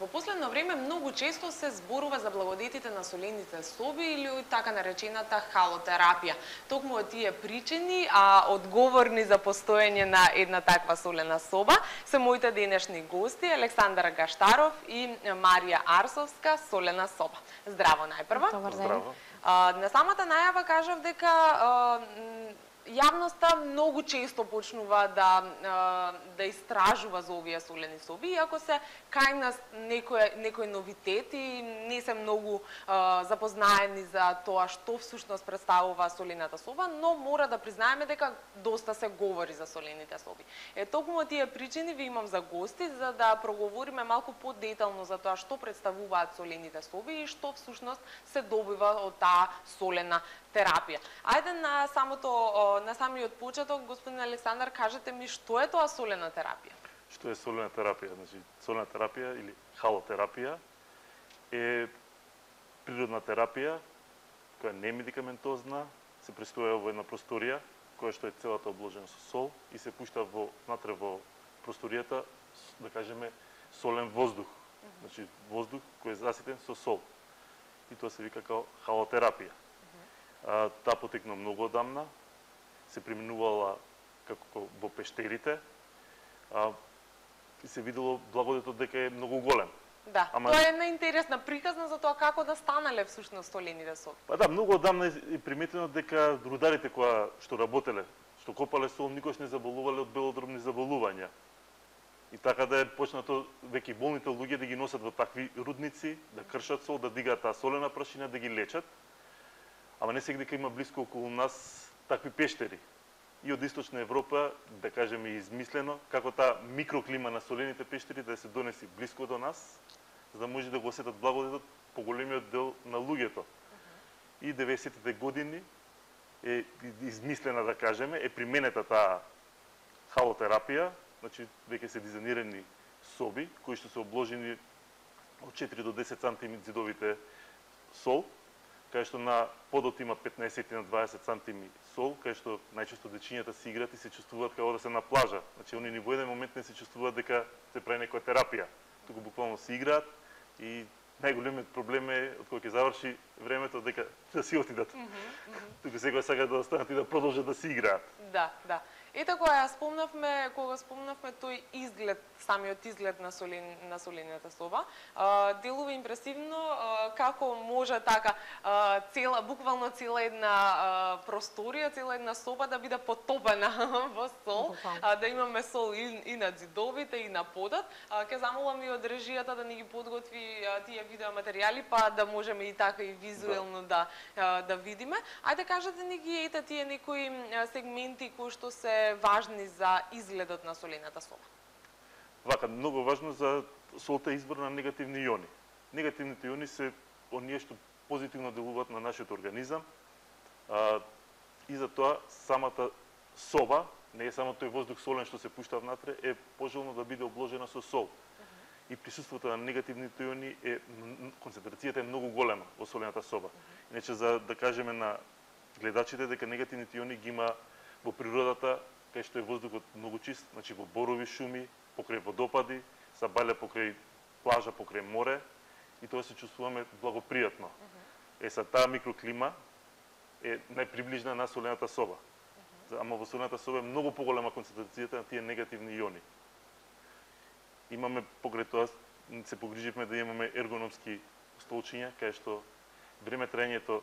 Во последно време многу често се зборува за благодетите на солените соби или така наречената халотерапија. Токму од тие причини, одговорни за постоење на една таква солена соба, се моите денешни гости Александар Гаштаров и Марија Арсовска, солена соба. Здраво најпрво. Добар ден. Здраво. На самата најава кажав дека јавноста многу често почнува да истражува за овие солени соби, иако се кај нас некој новитет и не се многу запознаени за тоа што всушност представува солената соба, но мора да признаеме дека доста се говори за солените соби. Токму од тие причини ви имам за гости за да проговориме малку подетално за тоа што представуваат солените соби и што всушност се добива од таа солена терапија. Ајде на самиот почеток, господин Александар, кажете ми што е тоа солена терапија? Што е солена терапија? Значи, солена терапија или халотерапија е природна терапија која не е медикаментозна, се престоја во една просторија која што е целата обложена со сол и се пушта внатре во просторијата, да кажеме, солен воздух. Значи, воздух кој е заситен со сол. И тоа се вика као халотерапија. Таа потекна многу одамна, се применувала како во пештерите, и се видело благодетот дека е многу голем. Да, тоа е една интересна приказна за тоа како да станале всушност солените соби. Па да, многу одамна е приметено дека рударите што работеле, што копале сол, никош не заболувале од белодробни заболувања. И така да е почнато веќе болните луѓе да ги носат во такви рудници, да кршат сол, да дигаат таа солена прашина, да ги лечат. Ама не сега дека има блиско околу нас такви пештери. И од Источна Европа, да кажеме, измислено како таа микроклима на солените пештери да се донеси блиско до нас, за да може да го осетат благодетот поголемиот дел на луѓето. И 90-тите години е измислена, да кажеме, е применета таа халотерапија, значи веќе се дизајнирани соби кои што се обложени од 4 до 10 сантими зидовите сол, кај што на подот има 15 на 20 сантими сол, кај што најчесто дечињата си играат и се чувствуваат како да се на плажа. Значи они ни во еден момент не се чувствуваат дека се прави некоја терапија. Туку буквално си играат и најголемиот проблем е од кога ќе заврши времето дека да си отидат. Туку секој сака да останат и да продолжат да си играат. Да, да. Ето кога спомнавме тој изглед, самиот изглед на солената соба, делува импресивно како може така буквално цела една просторија, цела една соба да биде потопена во сол, да имаме сол и на ѕидовите и на подот. Ќе замолам и од режијата да ни ги подготви тие видеоматеријали, па да можеме и така и визуелно да видиме. Ајде кажете ни ги тие некои сегменти кои што се важни за изгледот на солената соба. Вака, многу важно за солта избор на негативни иони. Негативните иони се оние што позитивно делуваат на нашиот организам, и затоа самата соба, не е само тој воздух солен што се пушта внатре, е пожелно да биде обложена со сол. И присуството на негативните иони концентрацијата е многу голема во солената соба. Иначе за да кажеме на гледачите дека негативните иони ги има во природата, кај што е воздухот многу чист, значи во борови шуми, покрај водопади, са балја покрај плажа, покрај море, и тоа се чувствуваме благопријатно. Са таа микроклима е најприближна на солената соба. Ама во солената соба е многу поголема концентрацијата на тие негативни иони. Имаме покрај тоа, се погриживме да имаме ергономски столчиња, кај што време траењето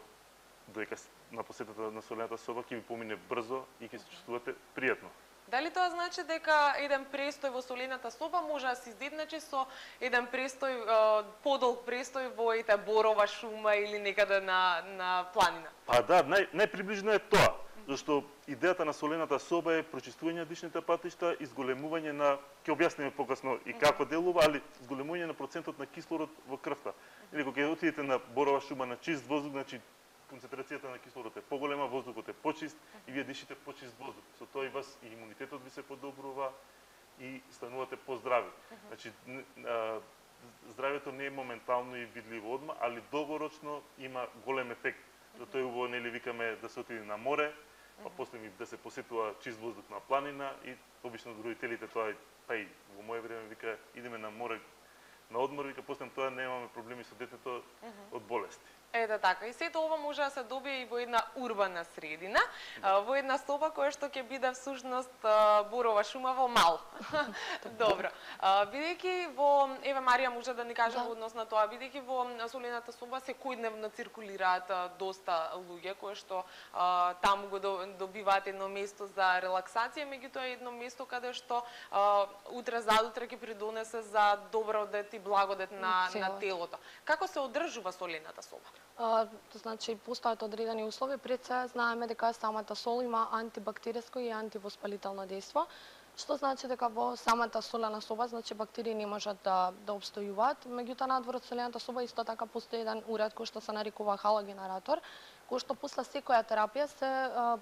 додека на посетата на солената соба ќе ви помине брзо и ќе се чувствувате пријатно. Дали тоа значи дека еден престој во солената соба може да се изедначи со еден престој, подолг престој во борова шума или некаде на планина? Па да, најприближно е тоа, зашто идејата на солената соба е прочистување на дишните патишта и зголемување на, ќе објасниме покасно и како делува, али зголемување на процентот на кислород во крвта. Или кога ќе отидете на борова шума на чист воздух, значи концентрацијата на кислород е поголема, воздухот е почист и вие дишите почист воздух. Со тоа и вас и имунитетот ви се подобрува и станувате поздрави. Значи здравјето не е моментално и видливо одма, али долгорочно има голем ефект. Затоа е убаво, нели викаме да се отиде на море, па после да се посетува чист воздух на планина и обично родителите тоа, па и во моје време вика идеме на море на одмор, вика, после тоа немаме проблеми со детето од болести. Ете така, и сето ова може да се добие и во една урбана средина, во една соба која што ќе биде всушност борова шума во мал. Добро. Бидејќи во, еве Марија може да ни каже во однос на тоа, бидејќи во солената соба секојдневно циркулираат доста луѓе кои што таму го добиваат едно место за релаксација, меѓутоа едно место каде што утре задутре ќе придонесе за добродет и благодет на телото. Како се одржува солената соба? Значи, постојат одредени услови. Пред се знаеме дека самата сол има антибактериско и антивоспалително дејство, што значи дека во самата солена соба, значи бактерии не можат да обстојуваат. Меѓутоа, надвор од солената соба исто така постои еден уред кој што се нарекува халогенератор, кој што после секоја терапија се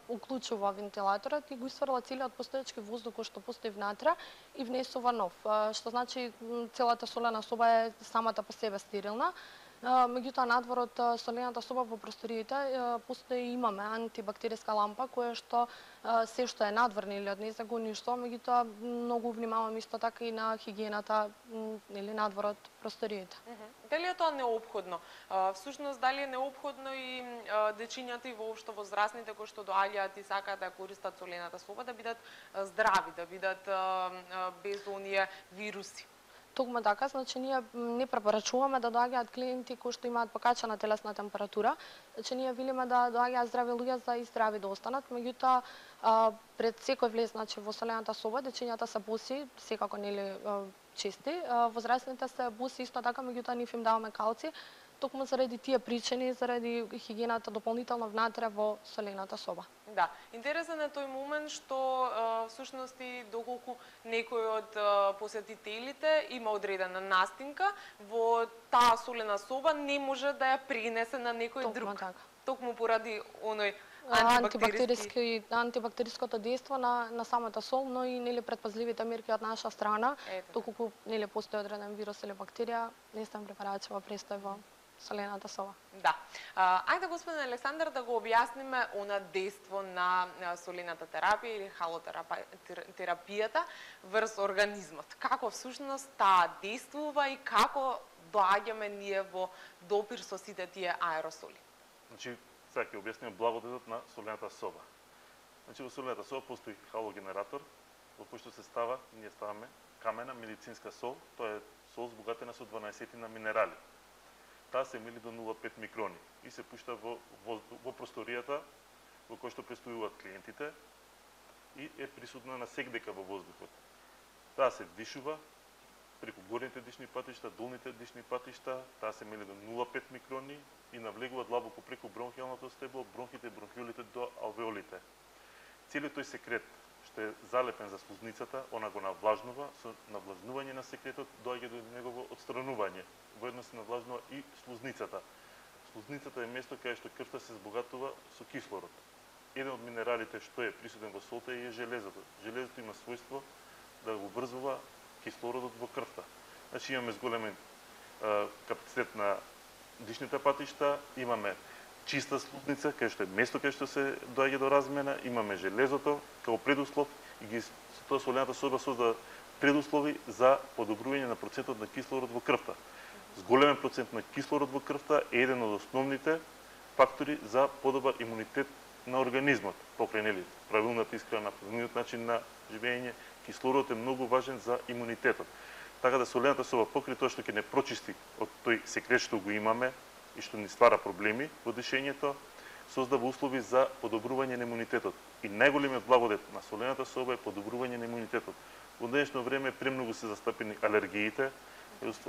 уклучува вентилаторот и го исфрла целиот постоечки воздух кој што постои внатре и внесува нов. Што значи целата солена соба е самата по себе стерилна. Меѓутоа, надвор од солената соба во просториите постои имаме антибактериска лампа која што се што е надвор или од неја го уништува, меѓутоа многу внимаваме исто така и на хигиената или надвор од просториите. Дали е тоа неопходно? Всушност, дали е неопходно и дечињата и воопшто возрастните кои што доаѓаат и сакаат да користат солената соба да бидат здрави, да бидат без оние вируси? Токму така, значи ние не препорачуваме да доаѓаат клиенти кои што имаат покачена телесна температура. Значи ние велиме да доаѓаат здрави луѓе за и здрави да останат, меѓутоа пред секој влез, значи во солената соба дечињата се боси, секако нели чести, возрастните се боси исто така, меѓутоа нив им даваме калци, токму заради тие причини, заради хигиената дополнително внатре во солената соба. Да, интересен е тој момент што всушност и доколку некој од посетителите има одредена настинка, во таа солена соба не може да ја пренесе на некој друг. Така. Токму поради оној антибактериското дејство на самата сол, но и нели претпазливите мерки од наша страна, доколку нели постои одреден вирус или бактерија, не сме препарачува престој во солената соба. Да. Ајде, господин Александар, да го објасниме она дејство на солената терапија или халотерапијата врз организмот. Како всушност таа действува и како доаѓаме ние во допир со сите тие аеросоли? Значи, сега ќе објасниме благодетот на солената соба. Значи, во солената соба постои халогенератор, во кој што се става, ние ставаме камена медицинска сол, тоа е сол збогатена со 12 на минерали. Таа се мели до 0,5 микрони и се пушта во просторијата во кој што престојуваат клиентите и е присутна на секдека во воздухот. Таа се вдишува преку горните дишни патишта, долните дишни патишта, таа се мели до 0,5 микрони и навлегува длабоко преку бронхијалното стебло, бронхите и бронхиолите до алвеолите. Целиот тој секрет што е залепен за слузницата, она го навлажнува, со навлажнување на секретот доаѓа до негово отстранување. Воедно се навлажнува и слузницата. Слузницата е место каде што крвта се збогатува со кислород. Еден од минералите што е присутен во солта е железото. Железото има својство да го врзува кислородот во крвта. Значи имаме зголемен капацитет на дишните патишта, имаме чиста слузница, каде што е место каде што се доаѓа до размена, имаме железото како предуслов и ги со тоа солената соба создава предуслови за подобрување на процентот на кислород во крвта. Зголемен процент на кислород во крвта е еден од основните фактори за подобар имунитет на организмот. Покрај нели правилната исхрана, правилниот начин на живење, кислородот е многу важен за имунитетот. Така да солената соба покрај тоа што ќе не прочисти од тој секрет што го имаме и што ни ствара проблеми во дишењето, создава услови за подобрување на имунитетот. И најголемиот благодет на солената соба е подобрување на имунитетот. Во днешно време премногу се застапени алергиите.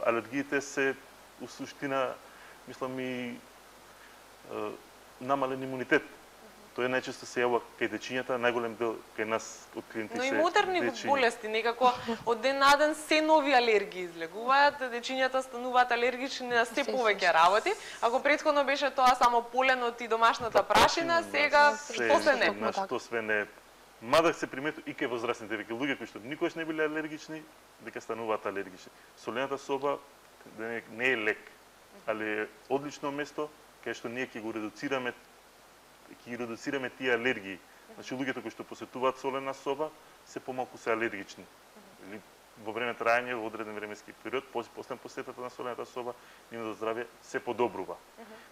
Алергиите се у суштина, мислам, и намален имунитет. Тоа најчесто се јавува кај дечињата, најголем дел кај нас од клиенти се дечиња. Но и модерни болести, некако од ден на ден се нови алергии излегуваат, дечињата стануваат алергични на се повеќе работи. Ако претходно беше тоа само поленот и домашната прашина, сега што се не? Што све не. Мада се приметува и кај возрастните веќе луѓе кои што никогаш не биле алергични, дека стануваат алергични. Солената соба не е лек, али е одлично место кај што ние ќе го редуцираме тие алергии. Значи луѓето кои што посетуваат солена соба се помалку се алергични. Или во време трајање во одреден временски период, после посетата на солената соба, нивното здравје се подобрува.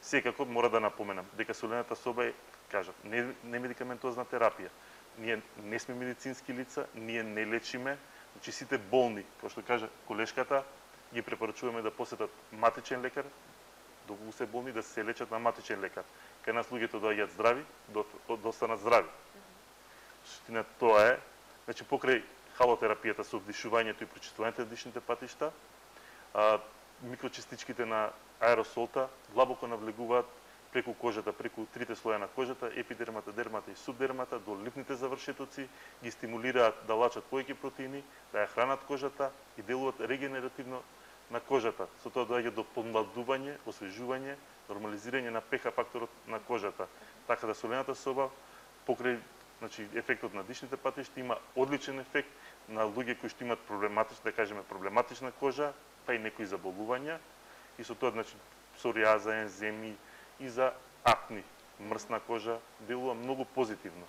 Секако мора да напоменам дека солената соба е, кажат, не медикаментозна терапија. Ние не сме медицински лица, ние не лечиме, значи сите болни, како што кажа колешката, ги препорачуваме да посетат матичен лекар, доколку се болни да се лечат на матичен лекар. Кај нас луѓето доаѓаат здрави, достанат здрави. Суштина тоа е, значи покрај халотерапијата со вдишувањето и прочистувањето на дишните патишта, микрочистичките на аеросолта длабоко навлегуваат преку кожата, преку трите слоја на кожата, епидермата, дермата и субдермата, до липните завршетоци, ги стимулираат да лачат повеќе протеини, да ја хранат кожата и делуваат регенеративно на кожата. Со тоа доаѓа до помладување, освежување, нормализирање на pH факторот на кожата. Така да солената соба, покрај ефектот на дишните патишта, има одличен ефект на луѓе кои што имаат проблематична кожа, па и некои заболувања, и со тоа, псориаза, енземи и за акни, мрсна кожа, делува многу позитивно.